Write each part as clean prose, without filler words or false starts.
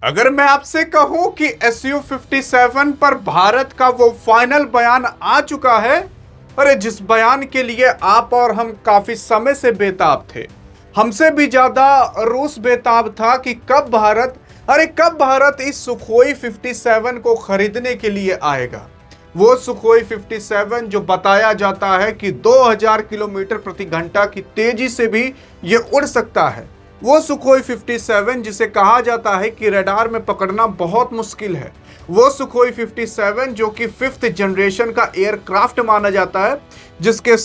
अगर मैं आपसे कहूं कि SU-57 पर भारत का वो फाइनल बयान आ चुका है, अरे जिस बयान के लिए आप और हम काफी समय से बेताब थे, हमसे भी ज्यादा रूस बेताब था कि कब भारत इस सुखोई 57 को खरीदने के लिए आएगा। वो सुखोई 57 जो बताया जाता है कि 2000 किलोमीटर प्रति घंटा की तेजी से भी ये उड़ सकता है। वो सुखोई 57 जिसे कहा जाता है कि रडार में पकड़ना बहुत मुश्किल है। वो सुखोई 57 जो कि 5th जनरेशन का एयरक्राफ्ट माना जाता है, जिसके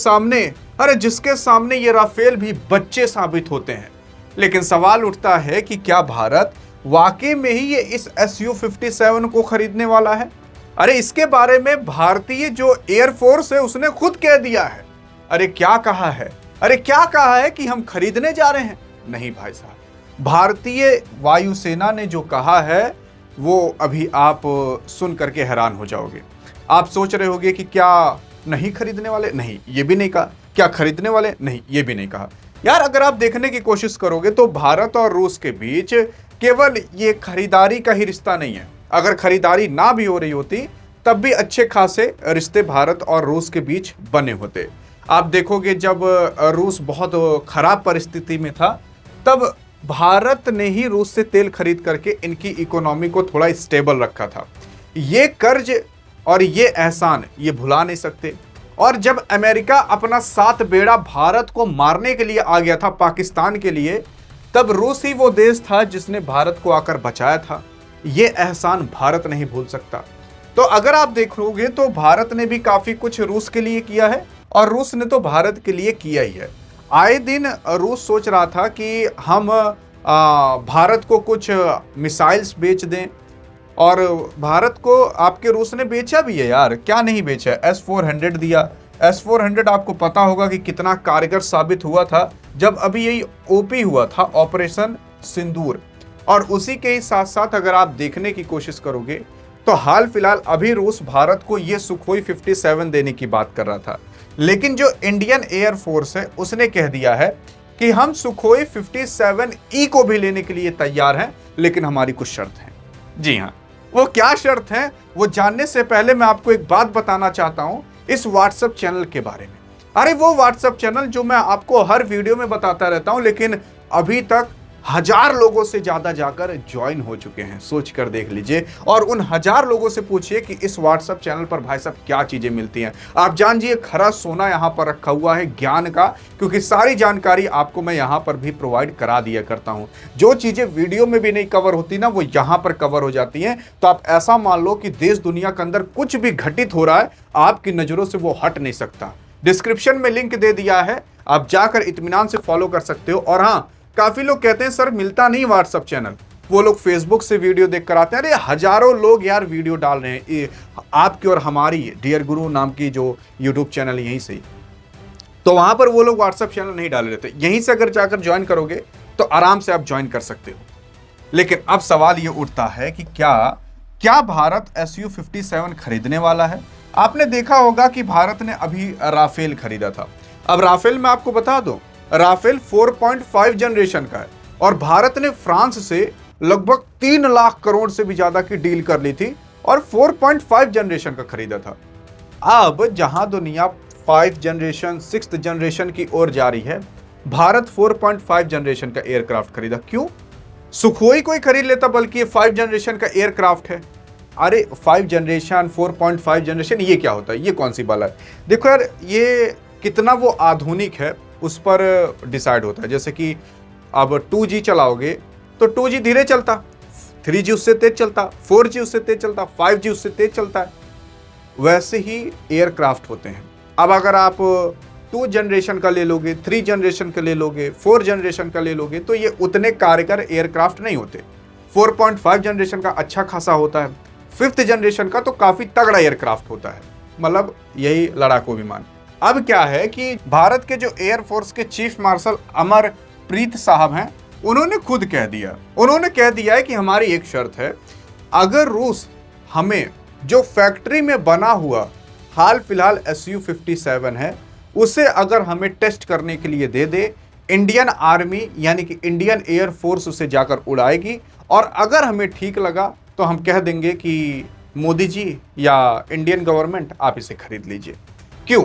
सामने ये राफेल भी बच्चे साबित होते हैं। लेकिन सवाल उठता है कि क्या भारत वाकई में ही ये इस SU-57 को खरीदने वाला है? अरे इसके बारे में भारतीय जो एयरफोर्स है उसने खुद कह दिया है। क्या कहा है कि हम खरीदने जा रहे हैं? नहीं भाई साहब, भारतीय वायुसेना ने जो कहा है वो अभी आप सुन करके हैरान हो जाओगे। आप सोच रहे होगे कि क्या नहीं खरीदने वाले? नहीं, ये भी नहीं कहा। क्या खरीदने वाले? नहीं, ये भी नहीं कहा। यार अगर आप देखने की कोशिश करोगे तो भारत और रूस के बीच केवल ये खरीदारी का ही रिश्ता नहीं है। अगर खरीदारी ना भी हो रही होती तब भी अच्छे खासे रिश्ते भारत और रूस के बीच बने होते। आप देखोगे जब रूस बहुत खराब परिस्थिति में था तब भारत ने ही रूस से तेल खरीद करके इनकी इकोनॉमी को थोड़ा स्टेबल रखा था। ये कर्ज और ये एहसान ये भुला नहीं सकते। और जब अमेरिका अपना सात बेड़ा भारत को मारने के लिए आ गया था पाकिस्तान के लिए, तब रूस ही वो देश था जिसने भारत को आकर बचाया था। ये एहसान भारत नहीं भूल सकता। तो अगर आप देखोगे तो भारत ने भी काफी कुछ रूस के लिए किया है और रूस ने तो भारत के लिए किया ही है। आए दिन रूस सोच रहा था कि हम भारत को कुछ मिसाइल्स बेच दें, और भारत को आपके रूस ने बेचा भी है यार, क्या नहीं बेचा है। S-400 दिया। S-400 आपको पता होगा कि कितना कारगर साबित हुआ था जब अभी यही OP हुआ था, ऑपरेशन सिंदूर। और उसी के ही साथ साथ अगर आप देखने की कोशिश करोगे तो हाल फिलहाल अभी रूस भारत को ये सुखोई 57 देने की बात कर रहा था, लेकिन जो इंडियन एयरफोर्स है उसने कह दिया है कि हम सुखोई 57E को भी लेने के लिए तैयार हैं, लेकिन हमारी कुछ शर्त है। जी हाँ, वो क्या शर्त है वो जानने से पहले मैं आपको एक बात बताना चाहता हूं इस व्हाट्सएप चैनल के बारे में। अरे वो व्हाट्सएप चैनल जो मैं आपको हर वीडियो में बताता रहता हूं, लेकिन अभी तक 1000 लोगों से ज्यादा जाकर ज्वाइन हो चुके हैं। सोच कर देख लीजिए, और उन 1000 लोगों से पूछिए कि इस व्हाट्सएप चैनल पर भाई साहब क्या चीजें मिलती हैं। आप जानिए खरा सोना यहाँ पर रखा हुआ है ज्ञान का, क्योंकि सारी जानकारी आपको मैं यहाँ पर भी प्रोवाइड करा दिया करता हूँ। जो चीजें वीडियो में भी नहीं कवर होती ना, वो यहाँ पर कवर हो जाती हैं। तो आप ऐसा मान लो कि देश दुनिया के अंदर कुछ भी घटित हो रहा है, आपकी नजरों से वो हट नहीं सकता। डिस्क्रिप्शन में लिंक दे दिया है, आप जाकर इत्मीनान से फॉलो कर सकते हो। और हाँ, काफी लोग कहते हैं सर मिलता नहीं व्हाट्सएप चैनल, वो लोग फेसबुक से वीडियो देख कर आते हैं। अरे हजारों लोग यार वीडियो डाल रहे हैं आपकी और हमारी डियर गुरु नाम की जो यूट्यूब चैनल यहीं से, तो वहां पर वो लोग व्हाट्सएप चैनल नहीं डाल रहे थे। यहीं से अगर जाकर ज्वाइन करोगे तो आराम से आप ज्वाइन कर सकते हो। लेकिन अब सवाल ये उठता है कि क्या भारत SU-57 खरीदने वाला है? आपने देखा होगा कि भारत ने अभी राफेल खरीदा था। अब राफेल मैं आपको बता दूं, राफेल 4.5 जनरेशन का है और भारत ने फ्रांस से लगभग 3 लाख करोड़ से भी ज्यादा की डील कर ली थी और 4.5 जनरेशन का खरीदा था। अब जहां दुनिया 5 जनरेशन 6th जनरेशन की ओर जा रही है, भारत 4.5 जनरेशन का एयरक्राफ्ट खरीदा। क्यों? सुखोई कोई खरीद लेता, बल्कि ये 5 जनरेशन का एयरक्राफ्ट है। अरे 5 जनरेशन 4.5 जनरेशन ये क्या होता है? ये कौन सी बाला है? देखो यार, ये कितना वो आधुनिक है उस पर डिसाइड होता है। जैसे कि अब 2G चलाओगे तो 2G धीरे चलता, 3G उससे तेज चलता, 4G उससे तेज चलता, 5G उससे तेज चलता है। वैसे ही एयरक्राफ्ट होते हैं। अब अगर आप 2 जनरेशन का ले लोगे, 3 जनरेशन का ले लोगे, 4 जनरेशन का ले लोगे तो ये उतने कारगर एयरक्राफ्ट नहीं होते। 4.5 जनरेशन का अच्छा खासा होता है, 5th जनरेशन का तो काफी तगड़ा एयरक्राफ्ट होता है, मतलब यही लड़ाकू विमान। अब क्या है कि भारत के जो एयरफोर्स के चीफ मार्शल अमरप्रीत साहब हैं, उन्होंने खुद कह दिया है कि हमारी एक शर्त है, अगर रूस हमें जो फैक्ट्री में बना हुआ हाल फिलहाल SU-57 है उसे अगर हमें टेस्ट करने के लिए दे दे, इंडियन आर्मी यानी कि इंडियन एयरफोर्स उसे जाकर उड़ाएगी और अगर हमें ठीक लगा तो हम कह देंगे कि मोदी जी या इंडियन गवर्नमेंट आप इसे खरीद लीजिए। क्यों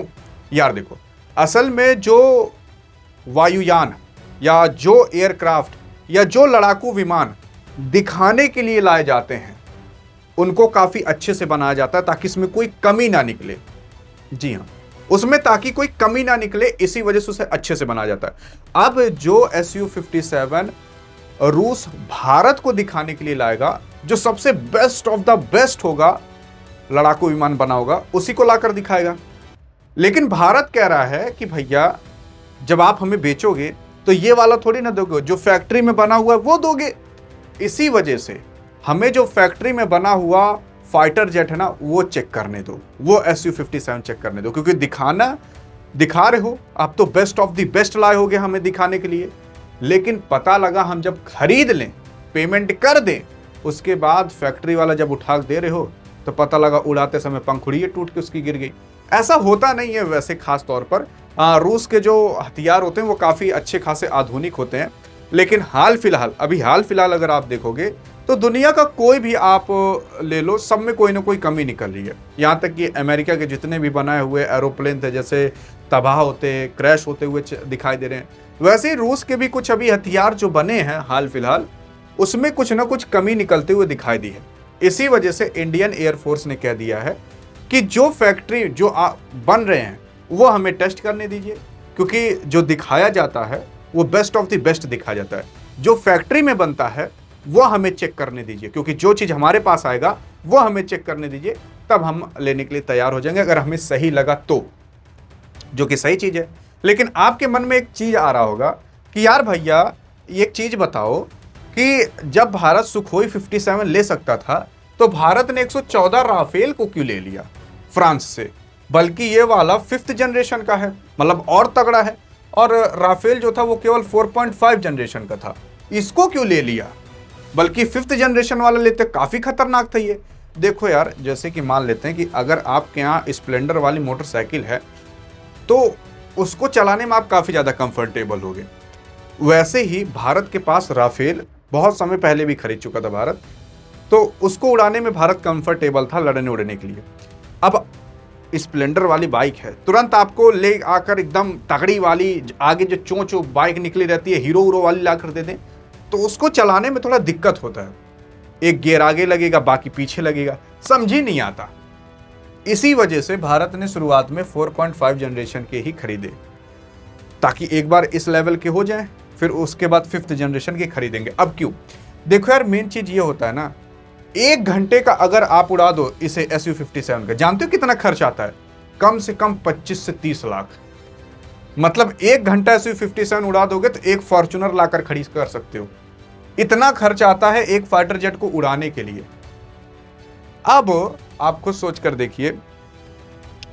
यार, देखो असल में जो वायुयान या जो एयरक्राफ्ट या जो लड़ाकू विमान दिखाने के लिए लाए जाते हैं उनको काफी अच्छे से बनाया जाता है ताकि इसमें कोई कमी ना निकले। जी हाँ, उसमें ताकि कोई कमी ना निकले, इसी वजह से उसे अच्छे से बनाया जाता है। अब जो Su-57 रूस भारत को दिखाने के लिए लाएगा, जो सबसे बेस्ट ऑफ द बेस्ट होगा, लड़ाकू विमान बना होगा, उसी को लाकर दिखाएगा। लेकिन भारत कह रहा है कि भैया जब आप हमें बेचोगे तो ये वाला थोड़ी ना दोगे, जो फैक्ट्री में बना हुआ है वो दोगे। इसी वजह से हमें जो फैक्ट्री में बना हुआ फाइटर जेट है ना, वो चेक करने दो, वो Su-57 चेक करने दो, क्योंकि दिखा रहे हो आप तो बेस्ट ऑफ द बेस्ट लाए होगे हमें दिखाने के लिए। लेकिन पता लगा हम जब खरीद लें, पेमेंट कर दें, उसके बाद फैक्ट्री वाला जब उठा दे रहे हो तो पता लगा उड़ाते समय पंखुड़ी टूट के उसकी गिर गई। ऐसा होता नहीं है। वैसे खास तौर पर रूस के जो हथियार होते हैं वो काफ़ी अच्छे खासे आधुनिक होते हैं, लेकिन हाल फिलहाल अगर आप देखोगे तो दुनिया का कोई भी आप ले लो, सब में कोई ना कोई कमी निकल रही है। यहाँ तक कि अमेरिका के जितने भी बनाए हुए एरोप्लेन थे, जैसे तबाह होते, क्रैश होते हुए दिखाई दे रहे हैं, वैसे ही रूस के भी कुछ अभी हथियार जो बने हैं हाल फिलहाल, उसमें कुछ ना कुछ कमी निकलते हुए दिखाई दी है। इसी वजह से इंडियन एयरफोर्स ने कह दिया है कि जो फैक्ट्री जो बन रहे हैं वो हमें टेस्ट करने दीजिए, क्योंकि जो दिखाया जाता है वो बेस्ट ऑफ द बेस्ट दिखाया जाता है। जो फैक्ट्री में बनता है वो हमें चेक करने दीजिए, क्योंकि जो चीज़ हमारे पास आएगा वो हमें चेक करने दीजिए, तब हम लेने के लिए तैयार हो जाएंगे, अगर हमें सही लगा तो, जो कि सही चीज़ है। लेकिन आपके मन में एक चीज़ आ रहा होगा कि यार भैया एक चीज़ बताओ कि जब भारत सुखोई 57 ले सकता था तो भारत ने 114 राफेल को क्यों ले लिया फ्रांस से, बल्कि ये वाला 5th जनरेशन का है, मतलब और तगड़ा है, और राफेल जो था वो केवल 4.5 जनरेशन का था, इसको क्यों ले लिया? बल्कि 5th जनरेशन वाला लेते, काफ़ी खतरनाक था ये। देखो यार, जैसे कि मान लेते हैं कि अगर आपके यहाँ स्प्लेंडर वाली मोटरसाइकिल है तो उसको चलाने में आप काफ़ी ज़्यादा कंफर्टेबल होगे, वैसे ही भारत के पास राफेल बहुत समय पहले भी खरीद चुका था भारत, तो उसको उड़ाने में भारत कंफर्टेबल था लड़ने उड़ने के लिए। अब स्प्लेंडर वाली बाइक है, तुरंत आपको ले आकर एकदम तगड़ी वाली आगे जो चोंच बाइक निकली रहती है हीरो वाली ला कर दे दें, तो उसको चलाने में थोड़ा दिक्कत होता है। एक गियर आगे लगेगा, बाकी पीछे लगेगा, समझ ही नहीं आता। इसी वजह से भारत ने शुरुआत में 4.5 जनरेशन के ही खरीदे, ताकि एक बार इस लेवल के हो जाएं, फिर उसके बाद 5th जनरेशन के खरीदेंगे। अब क्यों? देखो यार, मेन चीज ये होता है ना, 1 घंटे का अगर आप उड़ा दो इसे Su-57 का, जानते हो कितना खर्च आता है? कम से कम 25 से 30 लाख। मतलब 1 घंटा Su-57 उड़ा दोगे तो एक फॉर्च्यूनर लाकर खरीद कर सकते हो। इतना खर्च आता है एक फाइटर जेट को उड़ाने के लिए। अब आप खुद सोच कर देखिए,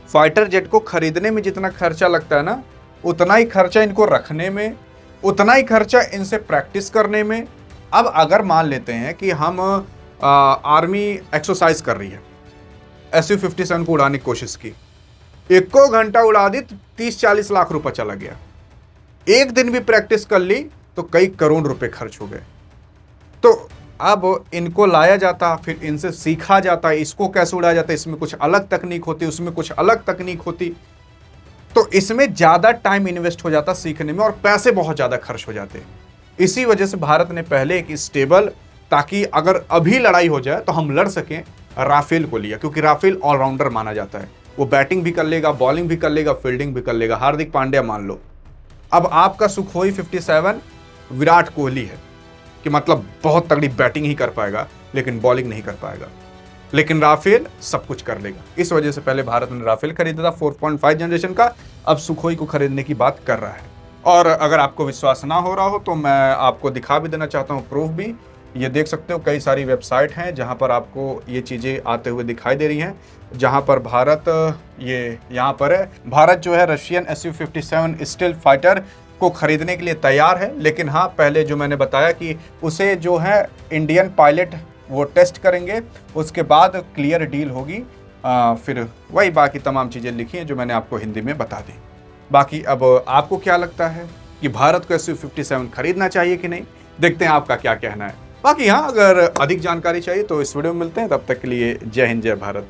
फाइटर जेट को खरीदने में जितना खर्चा लगता है ना, उतना ही खर्चा इनको रखने में, उतना ही खर्चा इनसे प्रैक्टिस करने में। अब अगर मान लेते हैं कि हम आर्मी एक्सरसाइज कर रही है, Su-57 को उड़ाने की कोशिश की, 1 घंटा उड़ा दी तो 30-40 लाख रुपए चला गया। एक दिन भी प्रैक्टिस कर ली तो कई करोड़ रुपए खर्च हो गए। तो अब इनको लाया जाता, फिर इनसे सीखा जाता, इसको कैसे उड़ाया जाता है, इसमें कुछ अलग तकनीक होती, उसमें कुछ अलग तकनीक होती, तो इसमें ज़्यादा टाइम इन्वेस्ट हो जाता सीखने में, और पैसे बहुत ज़्यादा खर्च हो जाते। इसी वजह से भारत ने पहले एक स्टेबल, ताकि अगर अभी लड़ाई हो जाए तो हम लड़ सकें, राफेल को लिया, क्योंकि राफेल ऑलराउंडर माना जाता है। वो बैटिंग भी कर लेगा, बॉलिंग भी कर लेगा, फील्डिंग भी कर लेगा। हार्दिक पांड्या मान लो। अब आपका सुखोई 57 विराट कोहली है कि मतलब बहुत तगड़ी बैटिंग ही कर पाएगा लेकिन बॉलिंग नहीं कर पाएगा, लेकिन राफेल सब कुछ कर लेगा। इस वजह से पहले भारत ने राफेल खरीदा था 4.5 जनरेशन का, अब सुखोई को खरीदने की बात कर रहा है। और अगर आपको विश्वास ना हो रहा हो तो मैं आपको दिखा भी देना चाहता हूँ, प्रूफ भी। ये देख सकते हो, कई सारी वेबसाइट हैं जहाँ पर आपको ये चीज़ें आते हुए दिखाई दे रही हैं, जहाँ पर भारत, ये यहाँ पर है, भारत जो है रशियन Su-57 स्टील्थ फाइटर को खरीदने के लिए तैयार है। लेकिन हाँ, पहले जो मैंने बताया कि उसे जो है इंडियन पायलट वो टेस्ट करेंगे, उसके बाद क्लियर डील होगी, फिर वही बाकी तमाम चीज़ें लिखी हैं जो मैंने आपको हिंदी में बता दी। बाकी अब आपको क्या लगता है कि भारत को Su-57 खरीदना चाहिए कि नहीं? देखते हैं आपका क्या कहना है। बाकी हाँ, अगर अधिक जानकारी चाहिए तो इस वीडियो में मिलते हैं। तब तक के लिए जय हिंद, जय भारत।